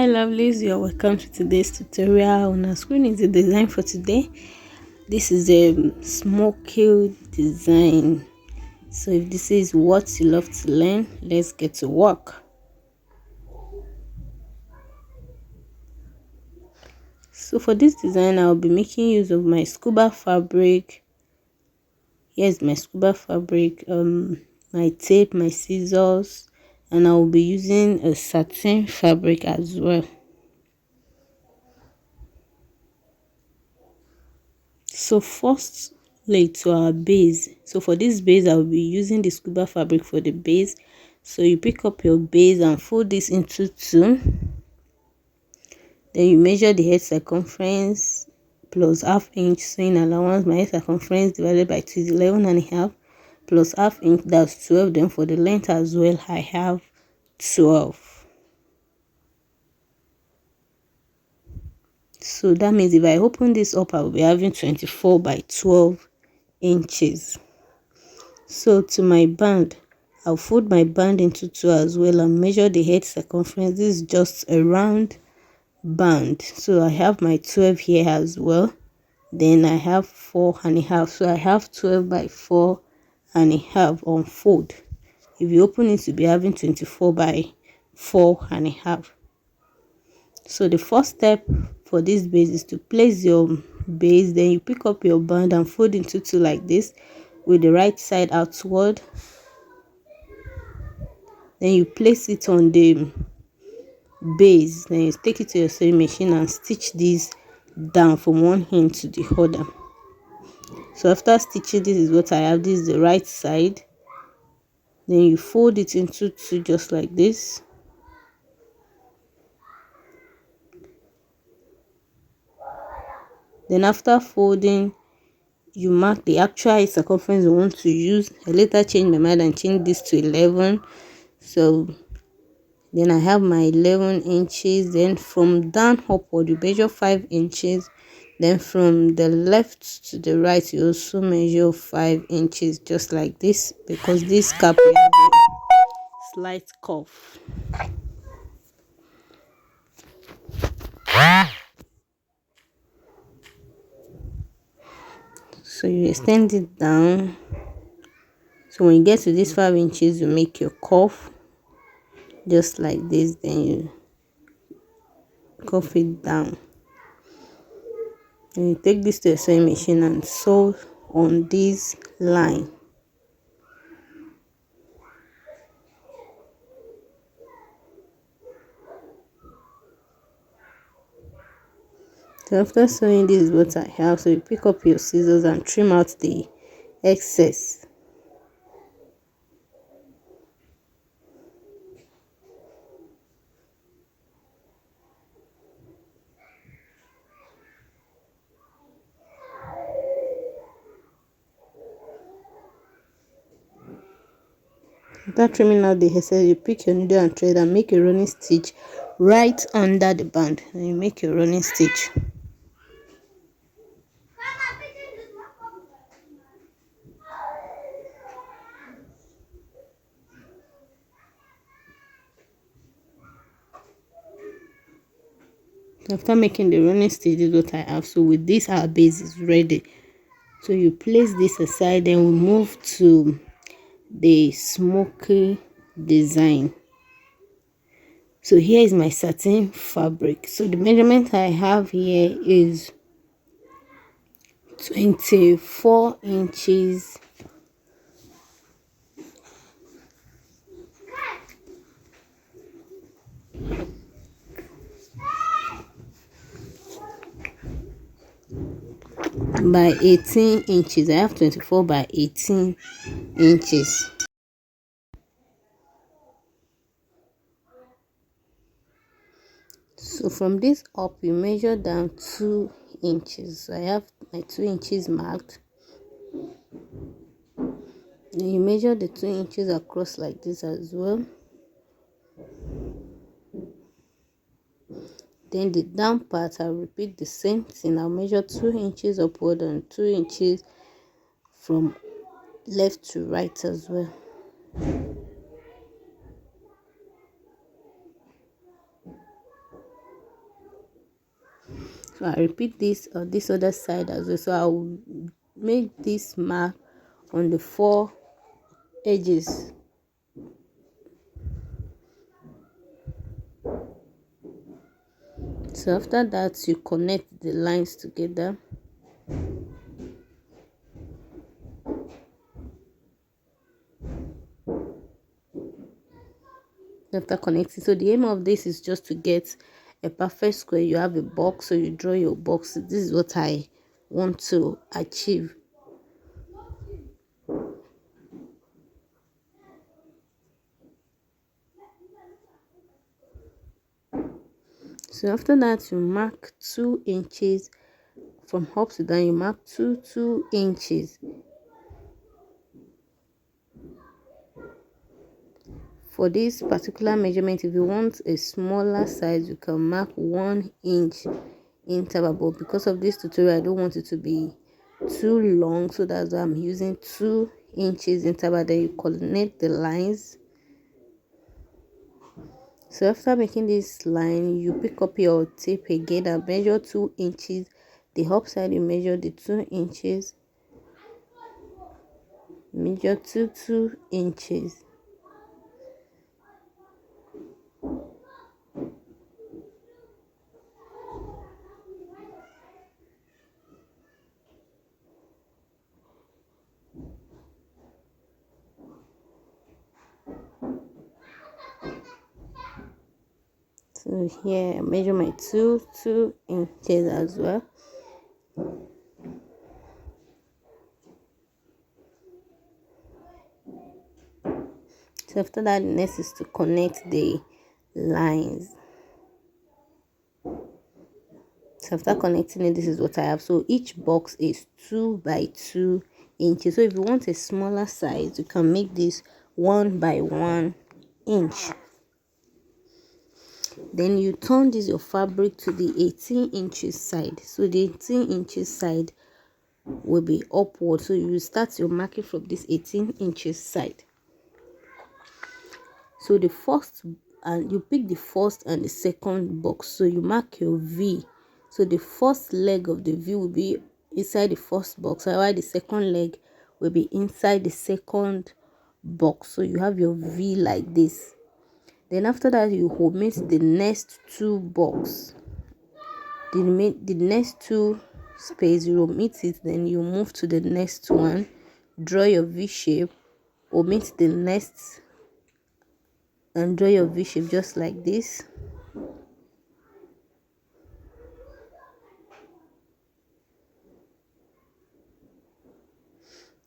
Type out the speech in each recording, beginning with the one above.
Lovelies, you're welcome to today's tutorial. On our screen is the design for today. This is a Smokey design. So if this is what you love to learn, let's get to work. So for this design, I'll be making use of my scuba fabric. Here's my scuba fabric, my tape, my scissors, and I'll be using a satin fabric as well. So first, to our base. So for this base, I'll be using the scuba fabric for the base. So you pick up your base and fold this into two. Then you measure the head circumference plus ½ inch sewing allowance. My head circumference divided by 2 is 11.5 plus ½ inch, that's 12. Then for the length as well, I have 12. So that means if I open this up, I will be having 24 by 12 inches. So to my band, I'll fold my band into two as well and measure the head circumference. This is just a round band. So I have my 12 here as well. Then I have 4.5. So I have 12 by 4.5 on fold. If you open it, you'll be having 24 by 4.5. So the first step for this base is to place your base. Then you pick up your band and fold into two like this, with the right side outward. Then you place it on the base. Then you take it to your sewing machine and stitch this down from one end to the other. So after stitching, this is what I have. This is the right side. Then you fold it into two just like this. Then after folding, you mark the actual circumference you want to use. I later changed my mind and changed this to 11. So then I have my 11 inches. Then from down upward, you measure 5 inches. Then from the left to the right, you also measure 5 inches, just like this, because this cap will have a slight curve. So you extend it down. So when you get to this 5 inches, you make your curve just like this. Then you curve it down. And you take this to a sewing machine and sew on this line. So after sewing, this is what I have. So you pick up your scissors and trim out the excess. After trimming out the excess, you pick your needle and thread and make a running stitch right under the band. And you make your running stitch. After making the running stitch, this is what I have. So with this, our base is ready. So you place this aside, then we move to the Smokey design. So here is my satin fabric. So the measurement I have here is 24 inches by 18 inches. I have 24 by 18 inches. So from this up, you measure down 2 inches. So I have my 2 inches marked. Then you measure the 2 inches across like this as well. Then the down part, I'll repeat the same thing. I'll measure 2 inches upward and 2 inches from left to right as well. So I repeat this on this other side as well. So I'll make this mark on the 4 edges. So after that, you connect the lines together. After connecting, so the aim of this is just to get a perfect square. You have a box, so you draw your box. This is what I want to achieve. So after that, you mark 2 inches from up to down. You mark 2 inches. For this particular measurement, if you want a smaller size, you can mark 1 inch interval, but because of this tutorial I don't want it to be too long, so that's why I'm using 2 inches interval. Then you connect the lines. So after making this line, you pick up your tape again and measure 2 inches. The up side, you measure the 2 inches, measure 2 inches. So here I measure my 2 inches as well. So after that, the next is to connect the lines. So after connecting it, this is what I have. So each box is 2 by 2 inches. So if you want a smaller size, you can make this 1 by 1 inch. Then you turn this your fabric to the 18 inches side. So the 18 inches side will be upward. So you start your marking from this 18 inches side. So the first, and you pick the first and the second box. So you mark your V. So the first leg of the V will be inside the first box, while the second leg will be inside the second box. So you have your V like this. Then after that, you omit the next 2 box. The next 2 space, you omit it. Then you move to the next one, draw your V shape, omit the next, and draw your V shape just like this.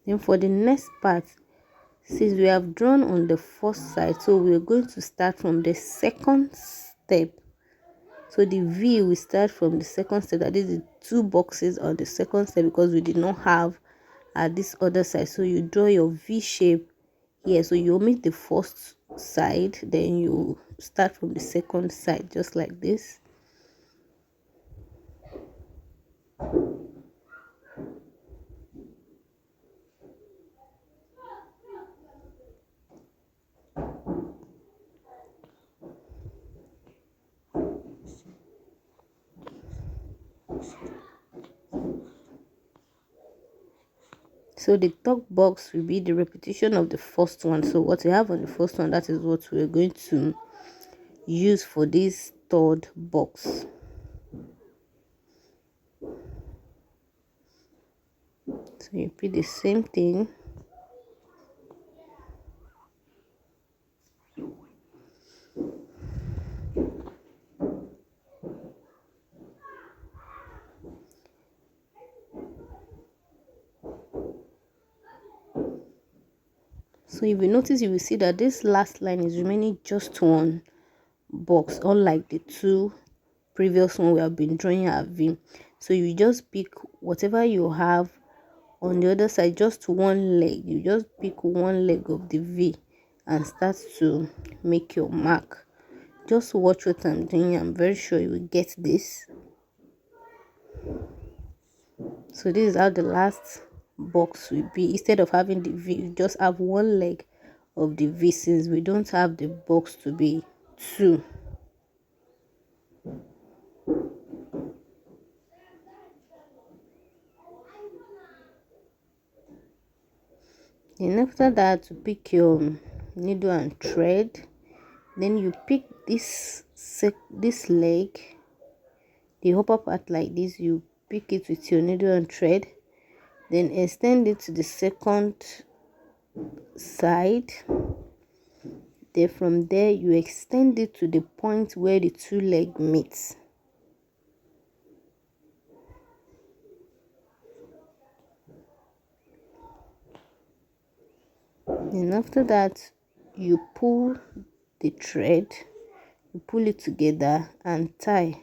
Then for the next part, since we have drawn on the first side, so we're going to start from the second step. So the V will start from the second step, that is the 2 boxes on the second step, because we did not have at this other side. So you draw your V shape here. So you omit the first side, then you start from the second side just like this. So the top box will be the repetition of the first one. So what we have on the first one, that is what we're going to use for this third box. So you repeat the same thing. So if you notice, you will see that this last line is remaining just 1 box, unlike the 2 previous one we have been drawing a V. So you just pick whatever you have on the other side, just 1 leg. You just pick 1 leg of the V and start to make your mark. Just watch what I'm doing. I'm very sure you will get this. So this is how the last box will be. Instead of having the V, you just have 1 leg of the V, since we don't have the box to be 2. Then after that, to pick your needle and thread. Then you pick this leg, the upper part like this. You pick it with your needle and thread, then extend it to the second side. Then from there you extend it to the point where the two legs meet. Then after that, you pull the thread, you pull it together and tie.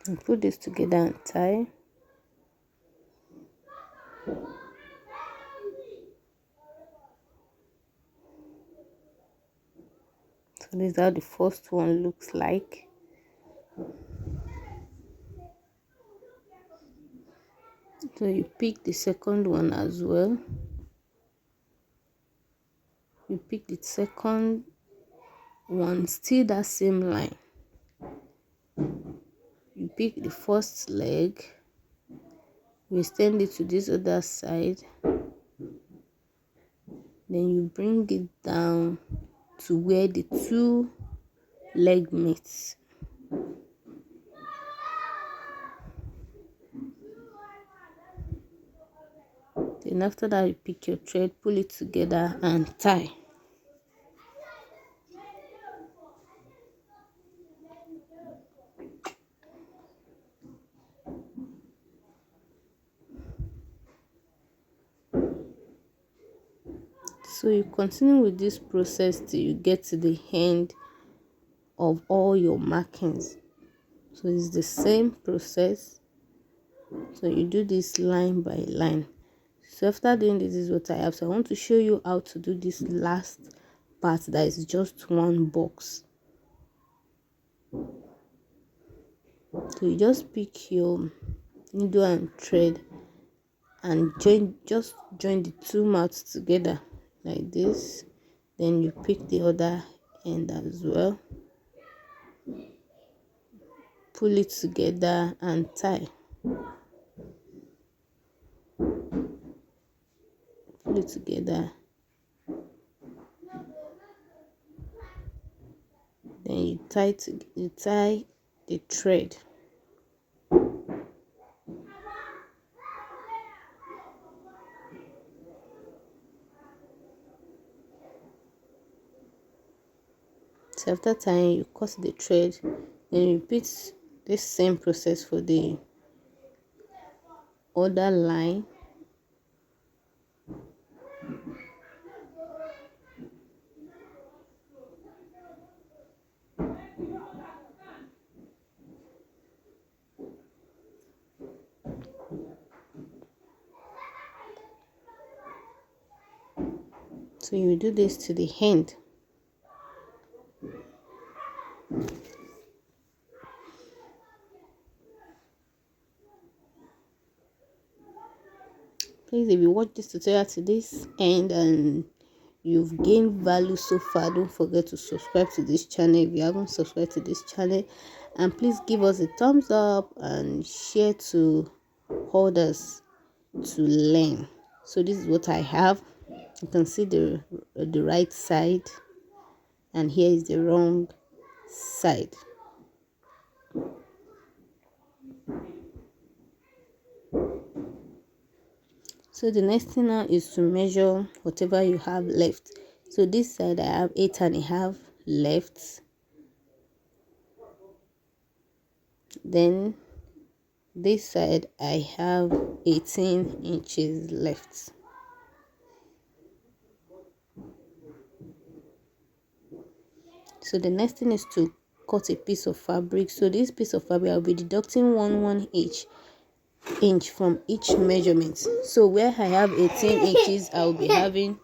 And put this together and tie. So this is how the first one looks like. So you pick the second one as well. You pick the second one, still that same line. You pick the first leg, you extend it to this other side, then you bring it down to where the two leg meets. Then after that, you pick your thread, pull it together and tie. So you continue with this process till you get to the end of all your markings. So it's the same process. So you do this line by line. So after doing this is what I have. So I want to show you how to do this last part that is just one box. So you just pick your needle and thread and just join the two mouths together like this. Then you pick the other end as well, pull it together and tie. Pull it together, then you tie the thread. So after tying, you cut the thread, then you repeat this same process for the other line. So you do this to the end. Please, if you watch this tutorial to this end and you've gained value so far, don't forget to subscribe to this channel if you haven't subscribed to this channel, and please give us a thumbs up and share to others to learn. So this is what I have. You can see the right side, and here is the wrong side. So the next thing now is to measure whatever you have left. So this side I have 8.5 left. Then this side I have 18 inches left. So the next thing is to cut a piece of fabric. So this piece of fabric I'll be deducting 1 inch from each measurement. So where I have 18 inches, I'll be having,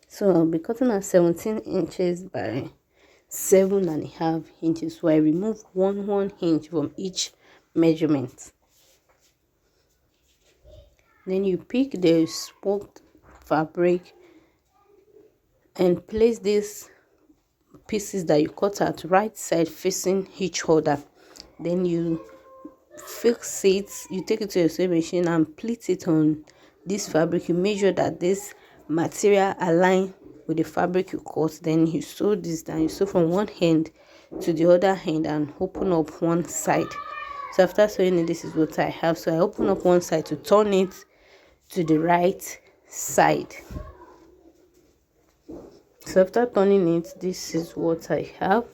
so I'll be cutting at 17 inches by 7.5 inches. So I remove 1 inch from each measurement. Then you pick the smoked fabric and place these pieces that you cut out right side facing each other. Then you fix it, you take it to your sewing machine and pleat it on this fabric. You measure that this material align with the fabric you cut. Then you sew this down. You sew from one end to the other end and open up one side. So after sewing it, this is what I have. So I open up one side to turn it to the right side. So after turning it, this is what I have.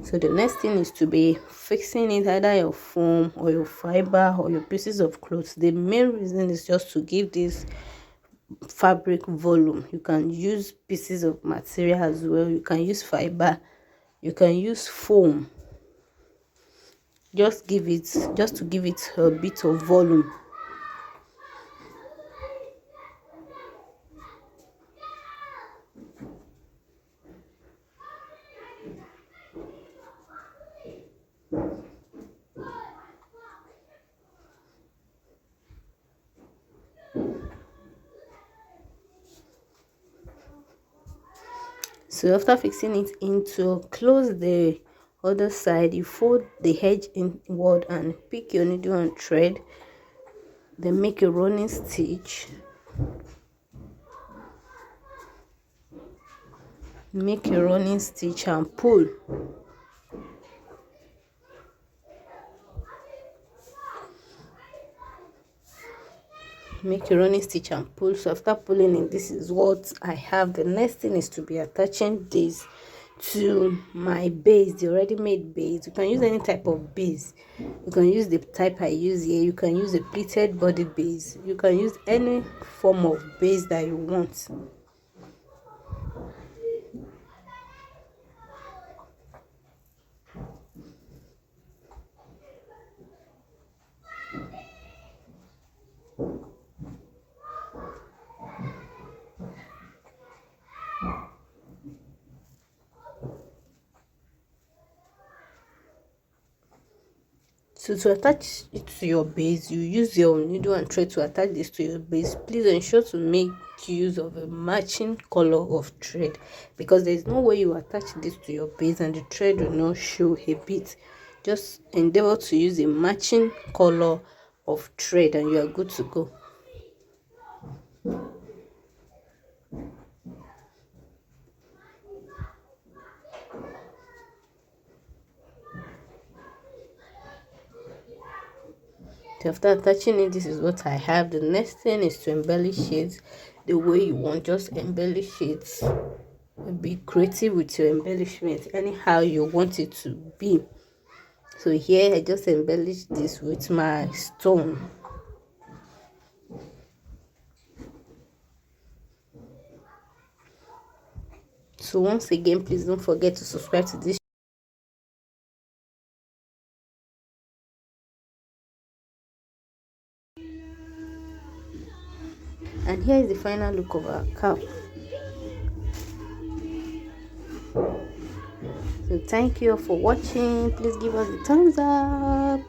So the next thing is to be fixing it, either your foam or your fiber or your pieces of clothes. The main reason is just to give this fabric volume. You can use pieces of material as well. You can use fiber, you can use foam, just to give it a bit of volume. So after fixing it into, close the other side, you fold the edge inward and pick your needle and thread, then make a running stitch. Make a running stitch and pull. Make a running stitch and pull. So after pulling it, this is what I have. The next thing is to be attaching this to my base, the already made base. You can use any type of base. You can use the type I use here. You can use a pleated body base. You can use any form of base that you want. So to attach it to your base, you use your needle and thread to attach this to your base. Please ensure to make use of a matching color of thread, because there is no way you attach this to your base and the thread will not show a bit. Just endeavor to use a matching color of thread and you are good to go. So after attaching it, this is what I have. The next thing is to embellish it the way you want. Just embellish it. Be creative with your embellishment, anyhow you want it to be. So here I just embellish this with my stone. So once again, please don't forget to subscribe to this. And here is the final look of our cap. So thank you for watching. Please give us a thumbs up.